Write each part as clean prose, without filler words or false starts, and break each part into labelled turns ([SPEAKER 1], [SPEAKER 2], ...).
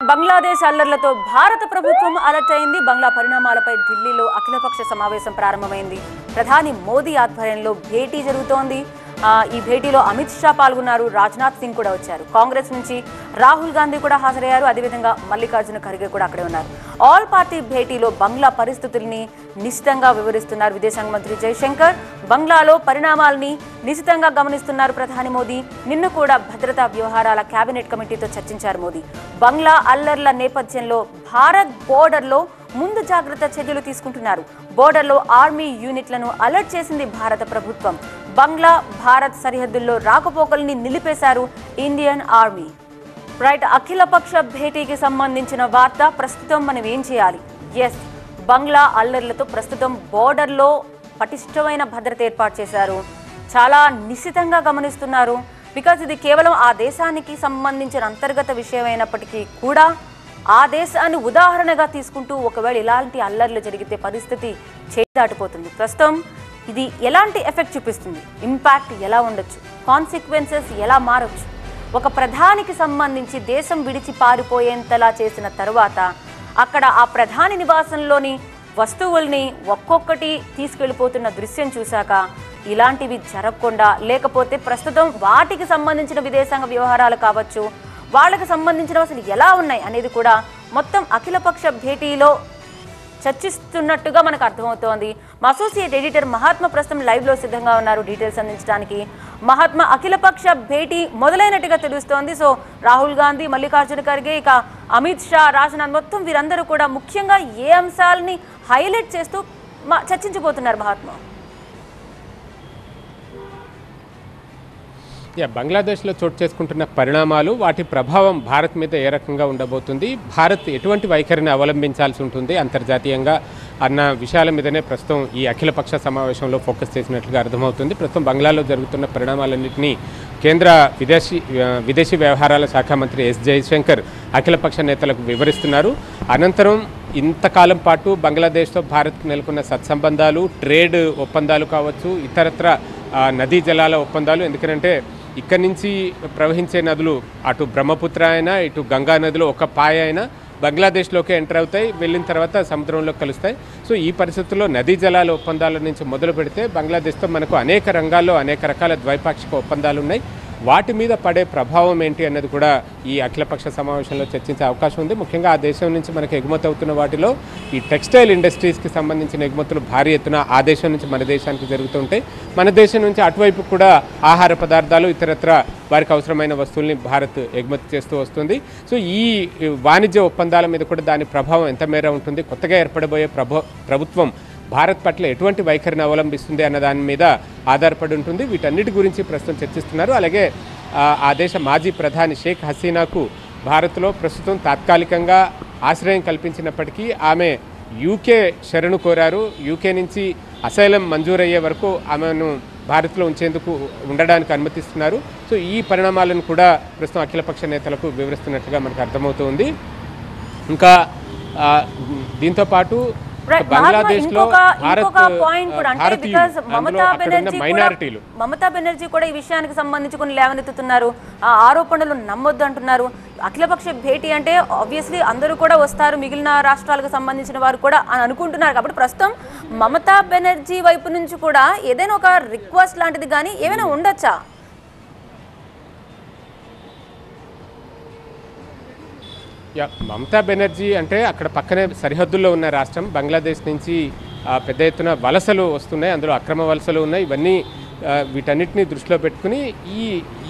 [SPEAKER 1] బంగ్లాదేశ్ అల్లర్లతో భారత ప్రభుత్వం అలర్ట్ అయింది. బంగ్లా పరిణామాలపై ఢిల్లీలో అఖిలపక్ష సమావేశం ప్రారంభమైంది. ప్రధాని మోదీ ఆధ్వర్యంలో భేటీ జరుగుతోంది. ఈ భేటీలో అమిత్ షా పాల్గొన్నారు. రాజ్నాథ్ సింగ్ కూడా వచ్చారు. కాంగ్రెస్ నుంచి రాహుల్ గాంధీ కూడా హాజరయ్యారు. అదేవిధంగా మల్లికార్జున ఖర్గే కూడా అక్కడే ఉన్నారు. ఆల్ పార్టీ భేటీలో బంగ్లా పరిస్థితుల్ని నిశితంగా వివరిస్తున్నారు విదేశాంగ మంత్రి జయశంకర్. బంగ్లాలో పరిణామాలని నిశితంగా గమనిస్తున్నారు ప్రధాని మోదీ. నిన్న కూడా భద్రతా వ్యవహారాల కేబినెట్ కమిటీతో చర్చించారు మోదీ. బంగ్లా అల్లర్ల నేపథ్యంలో భారత్ బోర్డర్లో ముందు జాగ్రత్త చర్యలు తీసుకుంటున్నారు. బోర్డర్లో ఆర్మీ యూనిట్లను అలర్ట్ చేసింది భారత ప్రభుత్వం. బంగ్లా భారత్ సరిహద్దుల్లో రాకపోకల్ని నిలిపేశారు ఇండియన్ ఆర్మీ. రైట్, అఖిలపక్ష భేటీకి సంబంధించిన వార్త. ప్రస్తుతం మనం ఏం చేయాలి? ఎస్, బంగ్లా అల్లర్లతో ప్రస్తుతం బోర్డర్లో పటిష్టమైన భద్రత ఏర్పాటు చేశారు. చాలా నిశితంగా గమనిస్తున్నారు. బికాజ్ ఇది కేవలం ఆ దేశానికి సంబంధించిన అంతర్గత విషయమైనప్పటికీ కూడా ఆ దేశాన్ని ఉదాహరణగా తీసుకుంటూ ఒకవేళ ఇలాంటి అల్లర్లు జరిగితే పరిస్థితి చేదాటిపోతుంది. ప్రస్తుతం ఇది ఎలాంటి ఎఫెక్ట్ చూపిస్తుంది, ఇంపాక్ట్ ఎలా ఉండొచ్చు, కాన్సిక్వెన్సెస్ ఎలా మారొచ్చు, ఒక ప్రధానికి సంబంధించి దేశం విడిచి పారిపోయేంతలా చేసిన తర్వాత అక్కడ ఆ ప్రధాని నివాసంలోని వస్తువుల్ని ఒక్కొక్కటి తీసుకెళ్ళిపోతున్న దృశ్యం చూశాక ఇలాంటివి జరగకుండా, లేకపోతే ప్రస్తుతం వాటికి సంబంధించిన విదేశాంగ వ్యవహారాలు కావచ్చు, వాళ్ళకి సంబంధించిన అసలు ఎలా ఉన్నాయి అనేది కూడా మొత్తం అఖిలపక్ష భేటీలో చర్చిస్తున్నట్టుగా మనకు అర్థమవుతోంది. మా అసోసియేట్ ఎడిటర్ మహాత్మా ప్రస్తుతం లైవ్లో సిద్ధంగా ఉన్నారు డీటెయిల్స్ అందించడానికి. మహాత్మా, అఖిలపక్ష భేటీ మొదలైనట్టుగా తెలుస్తోంది. సో రాహుల్ గాంధీ, మల్లికార్జున ఖర్గే, ఇక అమిత్ షా, రాజ్నాథ్, మొత్తం వీరందరూ కూడా ముఖ్యంగా ఏ అంశాలని హైలైట్ చేస్తూ చర్చించబోతున్నారు మహాత్మా?
[SPEAKER 2] బంగ్లాదేశ్లో చోటు చేసుకుంటున్న పరిణామాలు, వాటి ప్రభావం భారత్ మీద ఏ రకంగా ఉండబోతుంది, భారత్ ఎటువంటి వైఖరిని అవలంబించాల్సి ఉంటుంది అంతర్జాతీయంగా అన్న విషయాల మీదనే ప్రస్తుతం ఈ అఖిలపక్ష సమావేశంలో ఫోకస్ చేసినట్లుగా అర్థమవుతుంది. ప్రస్తుతం బంగ్లాలో జరుగుతున్న పరిణామాలన్నింటినీ కేంద్ర విదేశీ వ్యవహారాల శాఖ మంత్రి ఎస్ జయశంకర్ అఖిలపక్ష నేతలకు వివరిస్తున్నారు. అనంతరం ఇంతకాలం పాటు బంగ్లాదేశ్తో భారత్కు నెలకొన్న సత్సంబంధాలు, ట్రేడ్ ఒప్పందాలు కావచ్చు, ఇతరత్ర నదీ జలాల ఒప్పందాలు, ఎందుకంటే ఇక్కడి నుంచి ప్రవహించే నదులు అటు బ్రహ్మపుత్ర అయినా ఇటు గంగా నదులు ఒక పాయ అయినా బంగ్లాదేశ్లోకి ఎంటర్ అవుతాయి, వెళ్ళిన తర్వాత సముద్రంలో కలుస్తాయి. సో ఈ పరిస్థితుల్లో నదీ జలాల ఒప్పందాల నుంచి మొదలు పెడితే బంగ్లాదేశ్తో మనకు అనేక రంగాల్లో అనేక రకాల ద్వైపాక్షిక ఒప్పందాలు ఉన్నాయి. వాటి మీద పడే ప్రభావం ఏంటి అన్నది కూడా ఈ అఖిలపక్ష సమావేశంలో చర్చించే అవకాశం ఉంది. ముఖ్యంగా ఆ దేశం నుంచి మనకు ఎగుమతి అవుతున్న వాటిలో ఈ టెక్స్టైల్ ఇండస్ట్రీస్కి సంబంధించిన ఎగుమతులు భారీ ఎత్తున ఆ దేశం నుంచి మన దేశానికి జరుగుతుంటాయి. మన దేశం నుంచి అటువైపు కూడా ఆహార పదార్థాలు, ఇతరత్ర వారికి అవసరమైన వస్తువుల్ని భారత్ ఎగుమతి చేస్తూ వస్తుంది. సో ఈ వాణిజ్య ఒప్పందాల మీద కూడా దాని ప్రభావం ఎంత మేర ఉంటుంది, కొత్తగా ఏర్పడబోయే ప్రభుత్వం భారత్ పట్ల ఎటువంటి వైఖరిని అవలంబిస్తుంది అన్న దాని మీద ఆధారపడి ఉంటుంది. వీటన్నిటి గురించి ప్రస్తుతం చర్చిస్తున్నారు. అలాగే ఆ దేశ మాజీ ప్రధాని షేక్ హసీనాకు భారత్లో ప్రస్తుతం తాత్కాలికంగా ఆశ్రయం కల్పించినప్పటికీ ఆమె యూకే శరణు కోరారు. యూకే నుంచి అసైలం మంజూరయ్యే వరకు ఆమెను భారత్లో ఉంచేందుకు ఉండడానికి అనుమతిస్తున్నారు. సో ఈ పరిణామాలను కూడా ప్రస్తుతం అఖిలపక్ష నేతలకు వివరిస్తున్నట్టుగా మనకు అర్థమవుతుంది. ఇంకా దీంతోపాటు బంగ్లాదేశ్లో
[SPEAKER 1] మమతా బెనర్జీ కూడా ఈ విషయానికి సంబంధించి కొన్ని లేవనెత్తుతున్నారు. ఆ ఆరోపణలు నమ్మొద్దు అంటున్నారు. అఖిలపక్ష భేటీ అంటే ఆబ్వియస్లీ అందరూ కూడా వస్తారు, మిగిలిన రాష్ట్రాలకు సంబంధించిన వారు కూడా అని అనుకుంటున్నారు. కాబట్టి ప్రస్తుతం మమతా బెనర్జీ వైపు నుంచి కూడా ఏదైనా ఒక రిక్వెస్ట్ లాంటిది కానీ ఏమైనా ఉండొచ్చా?
[SPEAKER 2] మమతా బెనర్జీ అంటే అక్కడ పక్కనే సరిహద్దుల్లో ఉన్న రాష్ట్రం. బంగ్లాదేశ్ నుంచి పెద్ద ఎత్తున వలసలు వస్తున్నాయి, అందులో అక్రమ వలసలు ఉన్నాయి. ఇవన్నీ వీటన్నిటిని దృష్టిలో పెట్టుకుని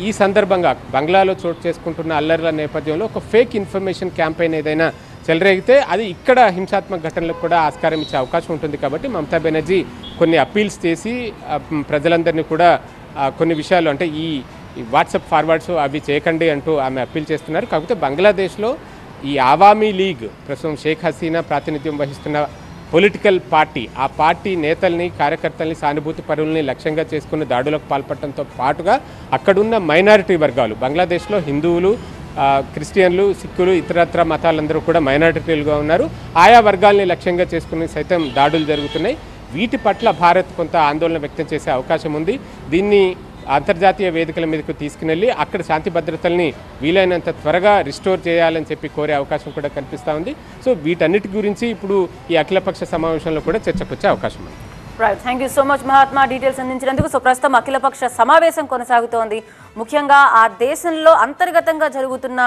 [SPEAKER 2] ఈ సందర్భంగా బంగ్లాలో చోటు చేసుకుంటున్న అల్లర్ల నేపథ్యంలో ఒక ఫేక్ ఇన్ఫర్మేషన్ క్యాంపెయిన్ ఏదైనా చెలరేగితే అది ఇక్కడ హింసాత్మక ఘటనలకు కూడా ఆస్కారం ఇచ్చే అవకాశం ఉంటుంది. కాబట్టి మమతా బెనర్జీ కొన్ని అప్పీల్స్ చేసి ప్రజలందరినీ కూడా కొన్ని విషయాలు అంటే ఈ వాట్సాప్ ఫార్వర్డ్స్ అవి చేయకండి అంటూ ఆమె అప్పీల్ చేస్తున్నారు. కాకపోతే బంగ్లాదేశ్లో ఈ ఆవామీ లీగ్ ప్రస్తుతం షేక్ హసీనా ప్రాతినిధ్యం వహిస్తున్న పొలిటికల్ పార్టీ, ఆ పార్టీ నేతల్ని, కార్యకర్తల్ని, సానుభూతి పరుల్ని లక్ష్యంగా చేసుకున్న దాడులకు పాల్పడటంతో పాటుగా అక్కడున్న మైనారిటీ వర్గాలు, బంగ్లాదేశ్లో హిందువులు, క్రిస్టియన్లు, సిక్కులు, ఇతరత్ర మతాలందరూ కూడా మైనారిటీలుగా ఉన్నారు. ఆయా వర్గాల్ని లక్ష్యంగా చేసుకుని సైతం దాడులు జరుగుతున్నాయి. వీటి పట్ల భారత్ కొంత ఆందోళన వ్యక్తం చేసే అవకాశం ఉంది. దీన్ని అంతర్జాతీయ వేదికల మీదకు తీసుకువెళ్ళి అక్కడ శాంతి భద్రతల్ని వీలైనంత త్వరగా రిస్టోర్ చేయాలని చెప్పి కోరే అవకాశం కూడా కనిపిస్తూ ఉంది. సో వీటన్నిటి గురించి ఇప్పుడు ఈ అఖిలపక్ష సమావేశంలో కూడా చర్చకొచ్చే అవకాశం ఉంది.
[SPEAKER 1] Right, thank you so much Mahatma details అందించినందుకు. సో ప్రస్తుతం అఖిలపక్ష సమావేశం కొనసాగుతోంది. ముఖ్యంగా ఆ దేశంలో అంతర్గతంగా జరుగుతున్న